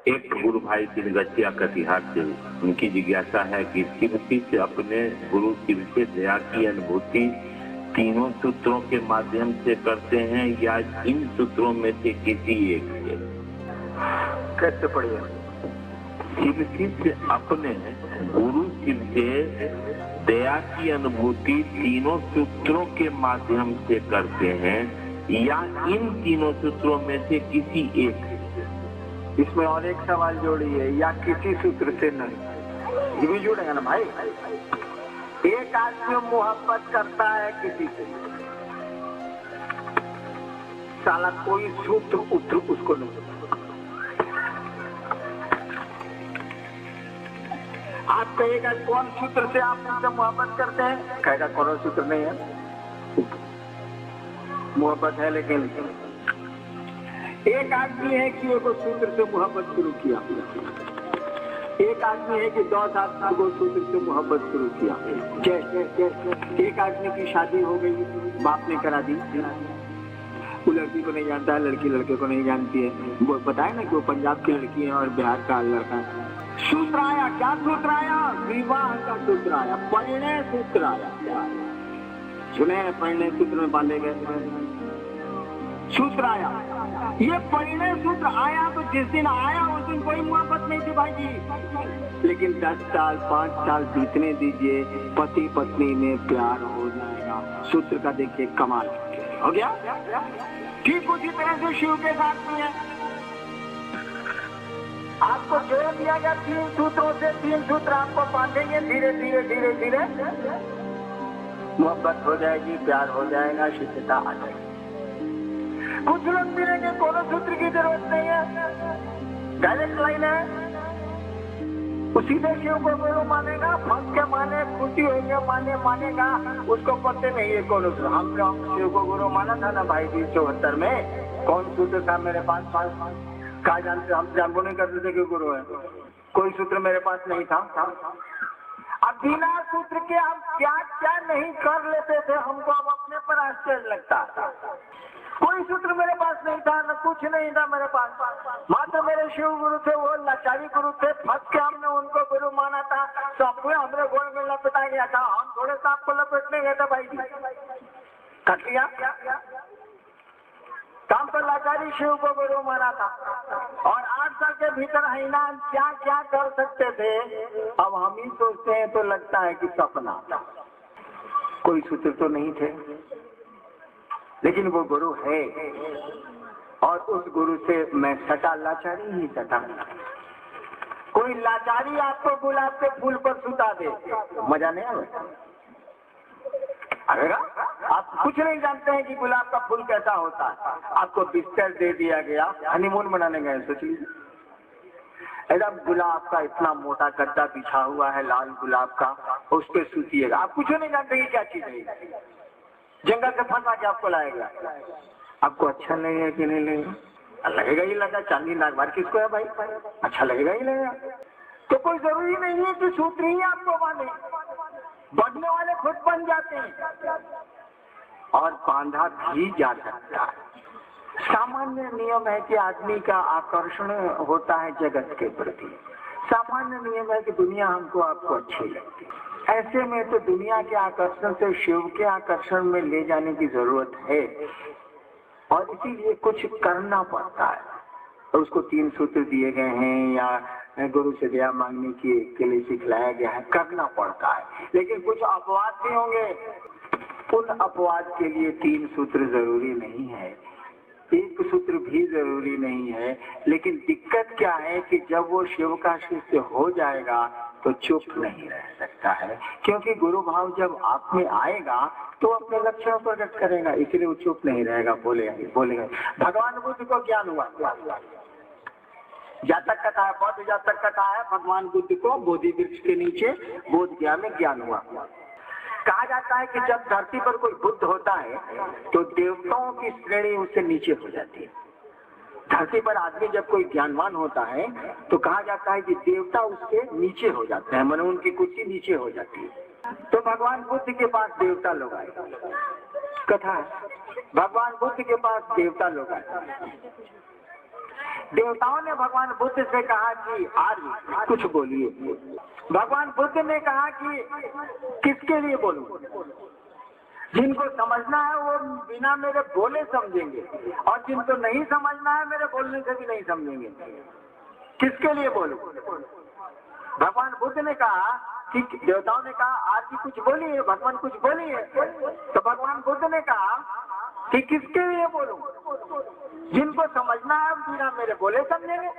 एक गुरु भाई दिनगतिया कटिहार से उनकी जिज्ञासा है कि शिव शिष्य अपने गुरु शिव से दया की अनुभूति तीनों सूत्रों के माध्यम से करते हैं या इन सूत्रों में से किसी एक से? कैसे पढ़िए? शिव शिष्य अपने गुरु शिव से दया की अनुभूति तीनों सूत्रों के माध्यम से करते हैं या इन तीनों सूत्रों में से किसी एक से? इसमें और एक सवाल जोड़िए, या किसी सूत्र से नहीं। ये भी जुड़ेगा ना भाई। एक आदमी मोहब्बत करता है किसी से, साला कोई सूत्र उत्र उसको नहीं। आप कहेगा कौन सूत्र से आप उनसे मोहब्बत करते हैं, कहेगा कौन सूत्र नहीं है, मोहब्बत है लेकिन एक आदमी है कि एक सूत्र से मोहब्बत शुरू किया, एक आदमी है कि 10 आदमी को सूत्र से मोहब्बत शुरू किया। एक आदमी की शादी हो गई, बाप ने करा दी, वो लड़की को नहीं जानता है, लड़की लड़के को नहीं जानती है। वो बताए ना कि वो पंजाब की लड़की है और बिहार का लड़का है। सूत्र आया, क्या सूत्र आया? विवाह का सूत्र आया, परिणय सूत्र आया। सुने, परिणय सूत्र में बांधे गए सूत्र आया। ये परिणय सूत्र आया तो जिस दिन आया उस दिन कोई मोहब्बत नहीं थी भाई जी, लेकिन 10 साल 5 साल बीतने दीजिए, पति पत्नी में प्यार हो जाएगा। सूत्र का देखिए कमाल हो गया। ठीक उसी तरह से शिव के साथ भी है। आपको जोड़ दिया गया 3 सूत्रों से, 3 सूत्र आपको बांधेंगे, धीरे धीरे धीरे धीरे मोहब्बत हो जाएगी, प्यार हो जाएगा, शिष्यता आ जाएगी। कुछ लोग मिलेंगे, कोनो सूत्र की जरूरत नहीं है, डायरेक्ट लाइन है, उसी से शिव को गुरु मानेगा, फंस के माने, खुशी होंगे मानेगा, उसको पढ़ते नहीं है कोनो सूत्र। हम शिव को गुरु माना था ना भाई जी 74 में, कौन सूत्र था मेरे पास? कहा जानते, हम जानबो नहीं करते थे कि गुरु है, कोई सूत्र मेरे पास नहीं था। अब बिना सूत्र के हम क्या क्या नहीं कर लेते थे, हमको अब अपने पर आश्चर्य लगता था। कोई सूत्र मेरे पास नहीं था, न कुछ नहीं था मेरे पास, मात्र मेरे शिव गुरु थे, वो लाचारी गुरु थे, फंस के हमने उनको गुरु माना था, तो अपने हमने गोड़ में लपेटा गया था। हम थोड़े सा आपको लपेटने गए थे भाई जी, कट लिया काम तो लाचारी शिव को गुरु माना था। और 8 साल के भीतर हिना क्या क्या कर सकते थे, अब हम ही सोचते हैं तो लगता है कि सपना। कोई सूत्र तो नहीं थे, लेकिन वो गुरु है, और उस गुरु से मैं सटा, लाचारी ही सटा। कोई लाचारी आपको गुलाब के फूल पर सुता दे, मजा नहीं आएगा? अरे आप कुछ नहीं जानते हैं कि गुलाब का फूल कैसा होता है। आपको बिस्तर दे दिया गया, हनीमून मनाने गए, सोच लीजिए, एकदम गुलाब का इतना मोटा गद्दा बिछा हुआ है, लाल गुलाब का, उस पर सुतिएगा। आप कुछ नहीं जानते कि क्या चीज है, जंगल से फंसा के आपको लाएगा। आपको अच्छा लगेगा कि नहीं लगेगा? लगेगा ही लगा। चांदी नागवार किसको है भाई? अच्छा लगेगा ही लगेगा। तो कोई जरूरी नहीं है कि सूत्र ही आपको बांधे, बढ़ने वाले खुद बन जाते हैं, और बांधा भी जा सकता है। सामान्य नियम है कि आदमी का आकर्षण होता है जगत के प्रति। सामान्य नियम है कि दुनिया हमको आपको अच्छी लगती है। ऐसे में तो दुनिया के आकर्षण से शिव के आकर्षण में ले जाने की जरूरत है, और इसीलिए कुछ करना पड़ता है। तो उसको 3 सूत्र दिए गए हैं, या गुरु से दया मांगने के लिए सिखलाया गया है, करना पड़ता है। लेकिन कुछ अपवाद भी होंगे, उन अपवाद के लिए 3 सूत्र जरूरी नहीं है, 1 सूत्र भी जरूरी नहीं है। लेकिन दिक्कत क्या है कि जब वो शिव का शिष्य हो जाएगा तो चुप नहीं रह सकता है, क्योंकि गुरु भाव जब आप में आएगा तो अपने लक्ष्य प्रकट करेगा, इसलिए वो चुप नहीं रहेगा, बोलेगा। भगवान बुद्ध को ज्ञान हुआ, जातक कथा है, बौद्ध जातक कथा है, भगवान बुद्ध को बोधि वृक्ष के नीचे बोध गया में ज्ञान हुआ। कहा जाता है कि जब धरती पर कोई बुद्ध होता है तो देवताओं की श्रेणी उससे नीचे हो जाती है। धरती पर आदमी जब कोई ज्ञानवान होता है तो कहा जाता है कि देवता उसके नीचे हो जाते हैं, मानो उनकी कुर्सी नीचे हो जाती है। तो भगवान बुद्ध के पास देवता लोग आए, कथा है, भगवान बुद्ध के पास देवता लोग आए। देवताओं ने भगवान बुद्ध से कहा कि आर्य कुछ बोलिए। भगवान बुद्ध ने कहा कि किसके लिए बोलूं? जिनको समझना है वो बिना मेरे बोले समझेंगे, और जिनको नहीं समझना है मेरे बोलने से भी नहीं समझेंगे। किसके लिए बोलूं? भगवान बुद्ध ने कहा कि देवताओं ने कहा आरती कुछ बोलिए, भगवान कुछ बोलिए। तो भगवान बुद्ध ने कहा कि किसके लिए बोलूं? जिनको समझना है बिना मेरे बोले समझेंगे,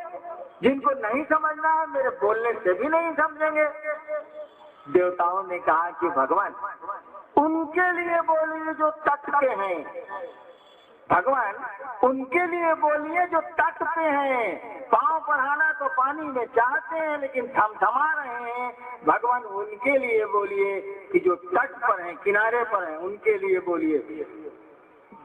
जिनको नहीं समझना है मेरे बोलने से भी नहीं समझेंगे। देवताओं ने कहा कि भगवान उनके लिए बोलिए जो तट पे हैं, भगवान उनके लिए बोलिए जो तट पे हैं। पांव बढ़ाना तो पानी में चाहते हैं लेकिन थमथमा रहे हैं। भगवान उनके लिए बोलिए कि जो तट पर हैं, किनारे पर हैं, उनके लिए बोलिए।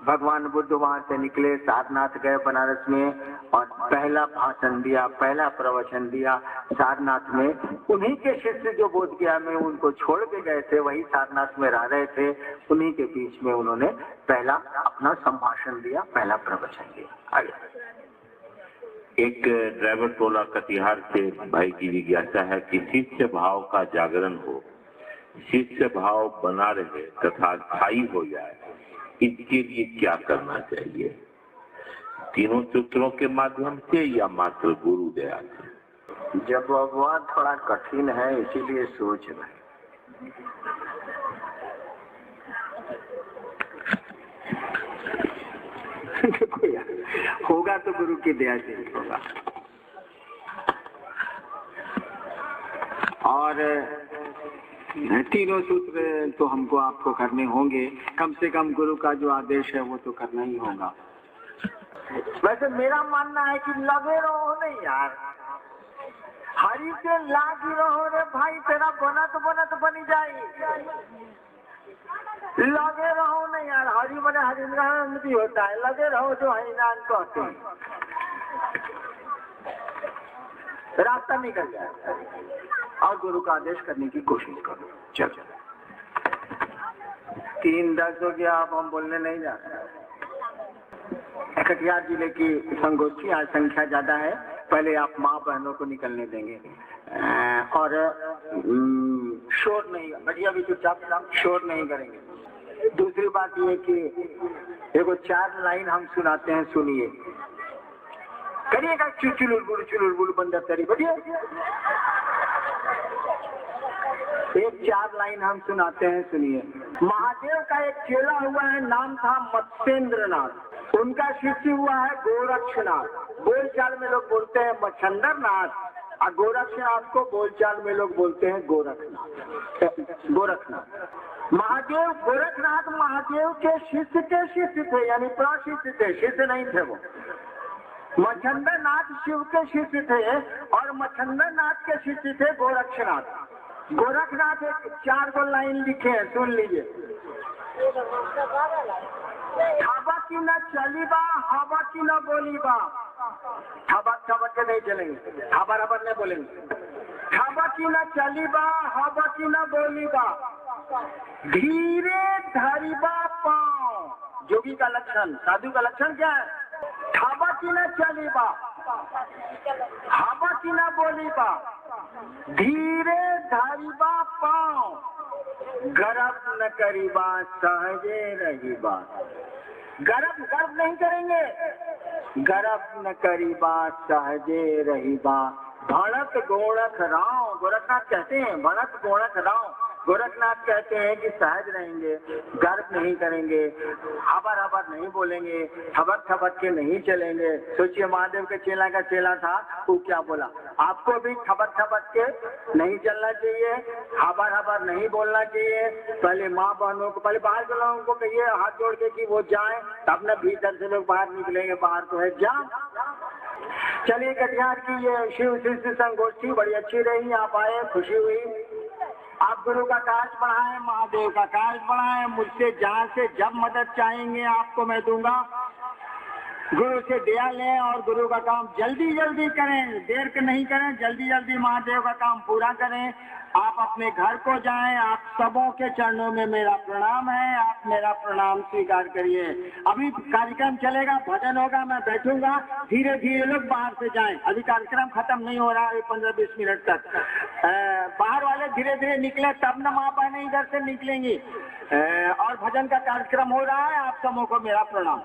भगवान बुद्ध वहां से निकले, सारनाथ गए बनारस में, और पहला भाषण दिया, पहला प्रवचन दिया सारनाथ में। उन्हीं के शिष्य जो बोध गया में उनको छोड़ के गए थे, वही सारनाथ में रह रहे थे, उन्हीं के बीच में उन्होंने पहला अपना संभाषण दिया, पहला प्रवचन दिया। आगे एक ड्राइवर टोला कटिहार से भाई की जिज्ञासा है कि शिष्य भाव का जागरण हो, शिष्य भाव बना रहे तथा स्थायी हो जाए, इसके लिए क्या करना चाहिए? तीनों सूत्रों के माध्यम से या मात्र गुरु दया से? जब वह थोड़ा कठिन है इसीलिए सोच रहे। होगा तो गुरु की दया से ही होगा। और तीनों सूत्र तो हमको आपको करने होंगे, कम से कम गुरु का जो आदेश है वो तो करना ही होगा। वैसे मेरा मानना है कि लगे रहो नहीं यार, हरि से लागी रहो रे भाई, तेरा बनत बनी जाए। लगे रहो नहीं यार, हरि बने हरिंद्रानंद भी होता है, लगे रहो जो हरिनाम कहते हैं, रास्ता निकल जाए। और गुरु का आदेश करने की कोशिश करो। चलो 3:10 हो गया, अब हम बोलने नहीं जा रहे। कटिहार जिले की संगोष्ठी, आज संख्या ज्यादा है, पहले आप माँ बहनों को निकलने देंगे और शोर नहीं, बढ़िया भी चुपचाप शोर नहीं करेंगे। दूसरी बात ये कि एगो 4 लाइन हम सुनाते हैं, सुनिए। करिएगा चुलुल बंदर तरी, बढ़िया। एक 4 लाइन हम सुनाते हैं, सुनिए। महादेव का एक चेला हुआ है, नाम था मत्स्येंद्रनाथ। उनका शिष्य हुआ है गोरक्षनाथ। बोलचाल में लोग बोलते हैं मच्छंदरनाथ, और गोरक्षनाथ को बोलचाल में लोग बोलते हैं गोरखनाथ। महादेव गोरखनाथ महादेव के शिष्य थे, यानी प्रशिष्य थे, शिष्य नहीं थे वो। मच्छंदरनाथ शिव के शिष्य थे, और मच्छंदरनाथ के शिष्य थे गोरक्षनाथ। गोरखनाथ एक 4 लाइन लिखे हैं, सुन लीजिए। हवा की न चली बा, हवा की न बोली बा। ठबक के नहीं चलेंगे, हबर नहीं बोलेंगे। हवा की न चली बा, हवा की न बोली बा, धीरे धरी बा पाँव। जोगी का लक्षण, साधु का लक्षण क्या है? हवा की न चली बा, हवा की न बोली बा, धीरे धरी बा पाँव, गर्व न करी बा, सहजे रही बा। गर्व नहीं करेंगे, गर्व न करी बा, सहजे रही बा। भणत गोरख राव, गोरखनाथ कहते हैं भणत गोरख राव। गोरखनाथ कहते हैं कि सहज रहेंगे, गर्व नहीं करेंगे, हबर नहीं बोलेंगे, थबक के नहीं चलेंगे। सोचिए महादेव के चेला का चेला था, वो क्या बोला? आपको भी थबक के नहीं चलना चाहिए, हबर नहीं बोलना चाहिए। पहले माँ बहनों को, पहले बाहर के लोगों को कहिए हाथ जोड़ के कि वो जाएं, तब न भीतर से लोग बाहर निकलेंगे। बाहर तो है जाम। चलिए कटिहार की ये शिव शिष्य संगोष्ठी बड़ी अच्छी रही, आप आए, खुशी हुई। आप गुरु का कार्य बढ़ाएं, महादेव का कार्य बढ़ाएं। मुझसे जहाँ से जब मदद चाहेंगे आपको मैं दूंगा। गुरु से दया लें और गुरु का काम जल्दी जल्दी करें, देर के नहीं करें, जल्दी जल्दी महादेव का काम पूरा करें। आप अपने घर को जाएं, आप सबों के चरणों में मेरा प्रणाम है, आप मेरा प्रणाम स्वीकार करिए। अभी कार्यक्रम चलेगा, भजन होगा, मैं बैठूंगा, धीरे धीरे लोग बाहर से जाएं। अभी कार्यक्रम खत्म नहीं हो रहा है 15-20 मिनट तक। बाहर वाले धीरे धीरे निकले, तब न माँ बहने इधर से निकलेंगी। और भजन का कार्यक्रम हो रहा है, आप सबों को मेरा प्रणाम।